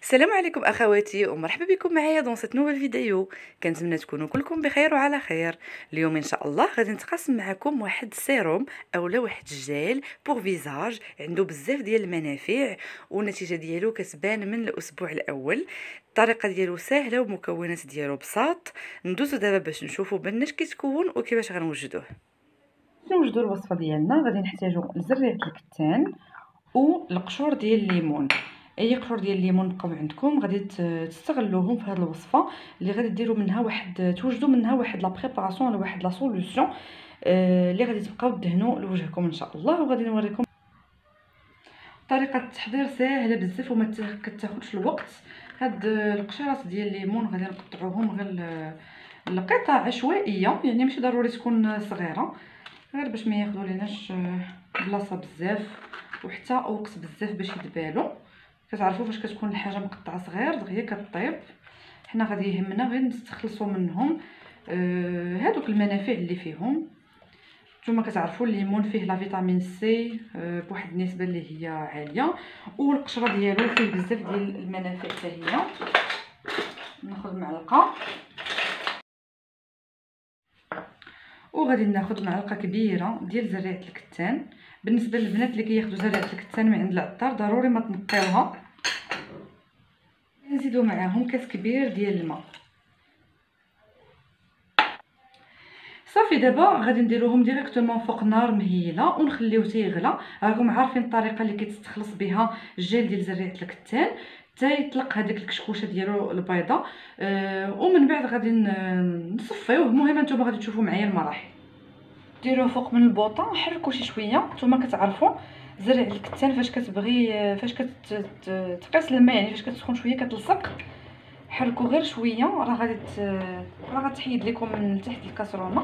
السلام عليكم اخواتي ومرحبا بكم معايا دون سيت نوفيل فيديو. كنتمنى تكونوا كلكم بخير وعلى خير. اليوم ان شاء الله غادي نتقاسم معكم واحد السيروم اولا واحد الجيل بور فيزاج عنده بزاف ديال المنافع والنتيجه ديالو كتبان من الاسبوع الاول. الطريقه ديالو سهله ومكونات ديالو بساط. ندوزو دابا باش نشوفوا بناش كيتكون وكيفاش غنوجدوه. باش نوجدوا الوصفه ديالنا غادي نحتاجوا لزريعه الكتان والقشور ديال الليمون. اي قشور ديال الليمون بقاو عندكم غادي تستغلوهم في هذه الوصفه اللي غادي ديروا منها توجدوا منها واحد لا بريباراسيون ولا واحد لا سوليوشن اللي غادي تبقاو تدهنوا لوجهكم ان شاء الله. وغادي نوريكم طريقه التحضير ساهله بزاف وما كتاخذش الوقت. هاد القشيرات ديال الليمون غادي نقطعوهم غير القطع عشوائيه، يعني ماشي ضروري تكون صغيره، غير باش ما ياخذوا ليناش بلاصه بزاف وحتى وقت بزاف باش يدبالوا. كتعرفوا فاش كتكون الحاجه مقطعه صغير دغيا كطيب. حنا غادي يهمنا غير نستخلصوا منهم هادوك المنافع اللي فيهم. نتوما كتعرفوا الليمون فيه لا فيتامين سي بواحد النسبه اللي هي عاليه، والقشره ديالو فيه بزاف ديال المنافع حتى هي. ناخذ معلقه وغادي ناخذ معلقه كبيره ديال زريعه الكتان. بالنسبه للبنات اللي كياخذوا زريعه الكتان من عند العطار ضروري ما تنقيوها. نزيدو معاهم كاس كبير ديال الماء. صافي دابا غادي نديروهم ديريكتومون فوق نار مهيله ونخليوه تيغلى. راكم عارفين الطريقه اللي كتستخلص بها الجيل ديال زريعه الكتان حتى يطلق هذيك الكشكوشه ديالو البيضاء. ومن بعد غادي نصفيوه. المهم نتوما غادي تشوفوا معايا المراحل. ديروه فوق من البوطه، حركوا شي شويه. نتوما كتعرفوا زرع الكتان فاش كتبغي فاش كتقيس الماء، يعني فاش كتسخن شويه كتلصق. حركوا غير شويه راه غتحيد لكم من تحت الكاسرونه.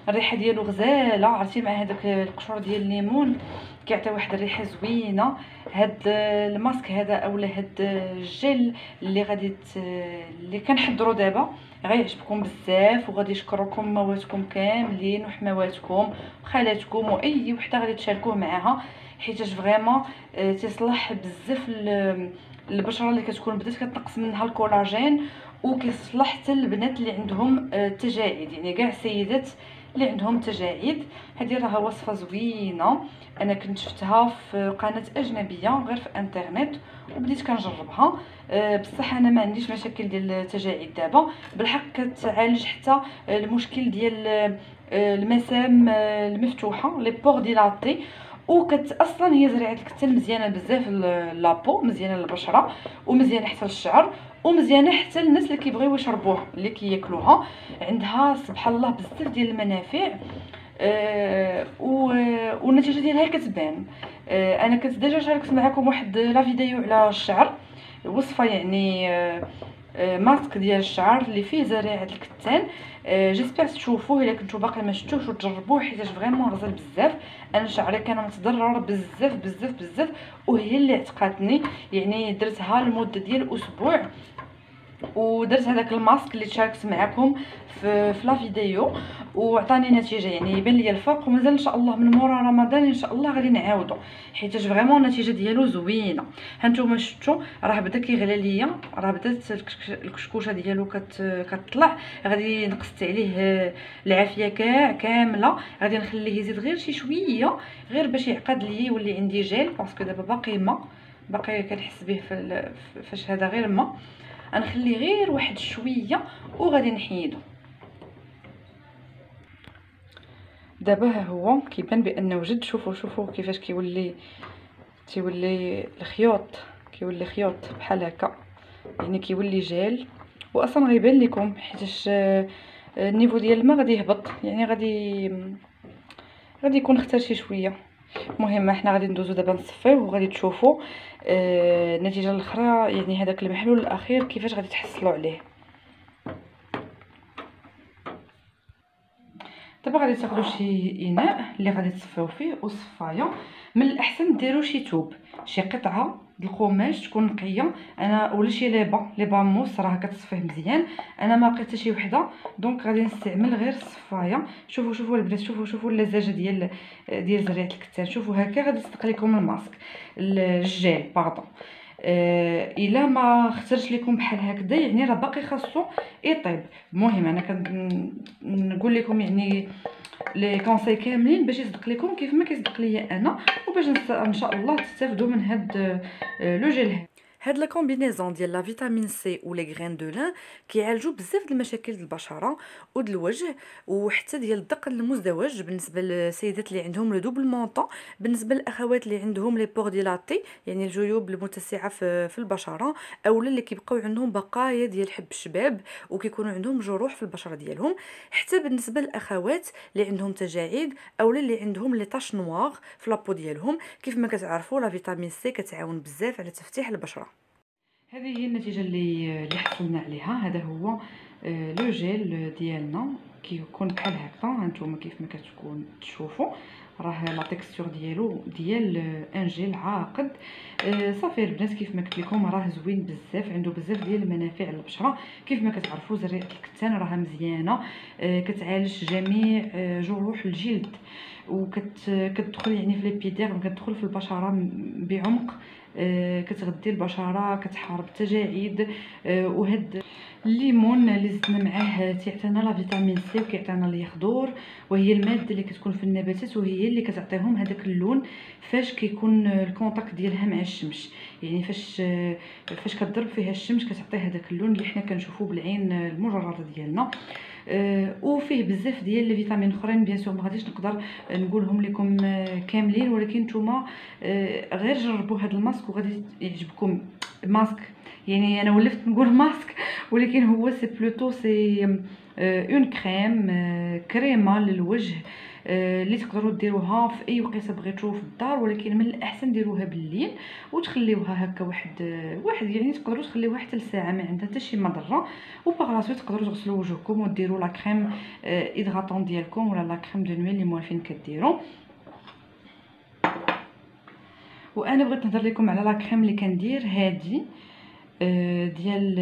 الريحه ديالو غزاله، عرفتي مع هذاك القشور ديال الليمون كيعطي واحد الريحه زوينه. هاد الماسك هذا اولا هاد الجل اللي كنحضروا دابا غيعجبكم بزاف، وغادي يشكركم مواتكم كاملين وحمواتكم وخالاتكم واي وحده غادي تشاركوه معاها، حيتاش فريمون تصلح بزاف البشره اللي كتكون بدات كتنقص منها الكولاجين، وكيصلح حتى البنات اللي عندهم تجاعيد، يعني كاع السيدات اللي عندهم تجاعيد. هذه راه وصفه زوينه، انا كنت شفتها في قناه اجنبيه غير في انترنت وبديت كنجربها. بصح انا ما عنديش مشاكل ديال التجاعيد دابا، بالحق كتعالج حتى المشكل ديال المسام المفتوحه لي بور ديلاتي. اصلا هي زريعه الكتان مزيانه بزاف لابو، مزيانه للبشره ومزيانه حتى للشعر ومزيانه حتى للناس اللي كيبغيو يشربوها اللي كياكلوها. عندها سبحان الله بزاف ديال المنافع والنتيجه ديالها كتبان. انا كنت ديجا شاركت معكم واحد لا فيديو على الشعر، وصفه يعني ماسك ديال الشعر اللي فيه زريعه الكتان. جيسبر تشوفوه الا كنتو باقي ما شفتوش وتجربوه حيت فريمون غزال بزاف. انا شعري كان متضرر بزاف بزاف بزاف وهي اللي عتقاتني، يعني درتها لمده ديال اسبوع ودرت هذاك الماسك اللي تشاركت معكم في لا فيديو وعطاني نتيجه، يعني يبان لي الفرق. ومازال ان شاء الله من مورا رمضان ان شاء الله غادي نعاودو حيت فريمون النتيجه ديالو زوينه. هانتوما شفتوا راه بدا كيغلى ليا، راه بدات الكشكوشه ديالو كتطلع. غادي نقصت عليه العافيه كامله. غادي نخليه يزيد غير شي شويه غير باش يعقد لي يولي عندي جيل، باسكو دابا باقي كنحس به فاش هذا غير ما غنخليه غير واحد شويه وغادي نحيدو. دابا ها هو كيبان بانه وجد. شوفوا كيفاش تيولي الخيوط، كيولي خيوط بحال هكا، يعني كيولي جيل. واصلا غيبان لكم حيتاش النيفو ديال الماء غادي يهبط، يعني غادي يكون اختار شي شويه. المهم حنا غادي ندوزو دابا نصفيوه وغادي تشوفوا النتيجه الاخرى، يعني هذاك المحلول الاخير كيفاش غادي تحصلوا عليه. دابا غادي تاخذوا شي اناء اللي غادي تصفيو فيه وصفايه. من الاحسن ديروا شي توب، شي قطعه القماش تكون نقيه. انا ولا شي ليبا موس راه كتصفيه مزيان. انا ما لقيت حتى شي وحده دونك غادي نستعمل غير الصفايه. شوفوا البنات، شوفوا اللزاجه ديال زريعه الكتان. شوفوا هكا غادي تصدق لكم الماسك الجيل باردون. الا ما اخترت لكم بحال هكذا يعني راه باقي خاصو يطيب. المهم انا كنقول لكم يعني لي كونساي كاملين باش يصدق لكم كيف ما كيصدق ليا انا، وباش ان شاء الله تستافدوا من هاد لو جيل هذا. هاد لا كومبينيزون ديال لا فيتامين سي و لي غرين دو لان كيعالجوا بزاف د المشاكل ديال البشره وديال الوجه وحتى ديال الدقن المزدوج بالنسبه للسيدات اللي عندهم لو دوبل مونطون، بالنسبه للاخوات اللي عندهم لي بور ديلاتي يعني الجيوب المتسعه في البشره، اولا اللي كيبقاو عندهم بقايا ديال حب الشباب وكيكونوا عندهم جروح في البشره ديالهم، حتى بالنسبه للاخوات اللي عندهم تجاعيد اولا اللي عندهم لي طاش نوار في لابو ديالهم. كيف ما كتعرفوا لا فيتامين سي كتعاون بزاف على تفتيح البشره. هذه هي النتيجه اللي حصلنا عليها. هذا هو لو جيل ديالنا كيكون بحال هكا. هانتوما كيف ما كتكون تشوفوا راه لا تيكستور ديالو ديال ان جيل عاقد. صافي البنات كيف ما قلت لكم راه زوين بزاف، عنده بزاف ديال المنافع للبشره. كيف ما كتعرفوا زريعه الكتان راها مزيانه، كتعالج جميع جروح الجلد وكتدخل يعني في ليبيديرم، كتدخل في البشره بعمق، كتغذي البشره، كتحارب التجاعيد. وهاد الليمون اللي زدنا معاه تيعطينا لا فيتامين سي وكيعطينا اليخضر، وهي الماده اللي كتكون في النباتات وهي اللي كتعطيهم هذاك اللون فاش كيكون الكونتاكت ديالها مع الشمس. يعني فاش كتضرب فيها الشمس كتعطي هذاك اللون اللي حنا كنشوفوه بالعين المجرده ديالنا. وفيه بزاف ديال الفيتامين اخرين بيان سور ما غاديش نقدر نقولهم لكم كاملين، ولكن نتوما غير جربوا هذا الماسك وغادي يعجبكم. ماسك يعني انا ولفت نقول ماسك، ولكن هو سي بلوتو سي اون كريم، كريمه للوجه اللي تقدروا ديروها في اي وقيته بغيتو في الدار، ولكن من الاحسن ديروها بالليل وتخليوها هكا واحد يعني تقدروا تخليوها حتى لساعه ما عندها حتى شي مضره. وباغ تقدروا تغسلوا وجهكم وديروا لا كريم هيدراتون ديالكم ولا لا كريم دو نوي اللي موالفين كديروا. وانا بغيت نهضر لكم على لا كريم اللي كندير هادي ديال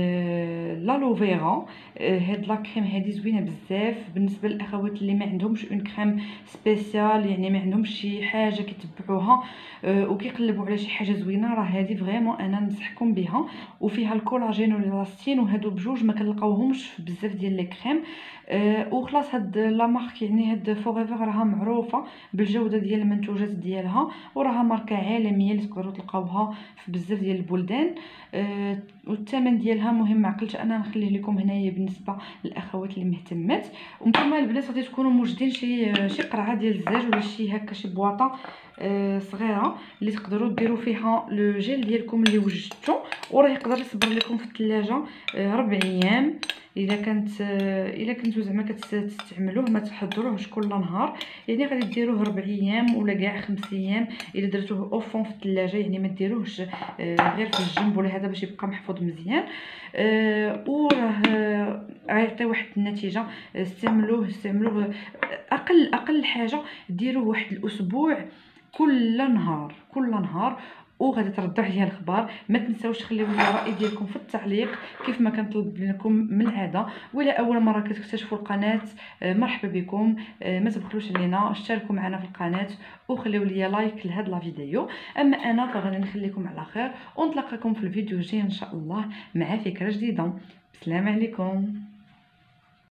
لالوفيرا. هاد لا كريم هادي زوينه بزاف بالنسبه للاخوات اللي ما عندهمش اون كريم سبيسيال، يعني ما عندهمش شي حاجه كيتبعوها وكيقلبوا على شي حاجه زوينه. راه هادي فريمون انا ننصحكم بها، وفيها الكولاجين والالاستين، وهادو بجوج ما كنلقاوهمش في بزاف ديال لي كريم. وخلاص هاد لا مارك يعني هاد فوريفر راها معروفه بالجوده ديال المنتوجات ديالها، وراها ماركه عالميه اللي تقدروا تلقاوها في بزاف ديال البلدان. والثمن ديالها مهم ما عقلتش انا نخليه لكم هنايا بالنسبه للاخوات اللي مهتمات. وانتم البنات غادي تكونوا موجدين شي قرعه ديال الزاج ولا شي هكا شي بواطه صغيره اللي تقدروا ديروا فيها لو جيل ديالكم اللي وجدتو، وراه يقدر يصبر لكم في الثلاجه 4 ايام. الا كنتو زعما كتستعملوه ما تحضروهش كل نهار، يعني غادي ديروه 4 ايام ولا كاع 5 ايام الا درتوه اوفون في الثلاجه، يعني ما ديروهش غير في الجنب ولا هذا باش يبقى محفوظ مزيان. وراه غيعطي واحد النتيجه. استعملوه اقل حاجه ديروه واحد الاسبوع كل نهار وغادي تردوا عليا الخبر. ما تنساوش تخليو لي الراي ديالكم في التعليق كيف ما كنطلب لكم من العاده. ولا اول مره كتكتشفوا القناه مرحبا بكم، ما تبخلوش علينا، اشتركوا معنا في القناه وخليو لي لايك لهاد لا فيديو. اما انا فغادي نخليكم على خير ونتلاقاكم في الفيديو الجاي ان شاء الله مع فكره جديده. السلام عليكم.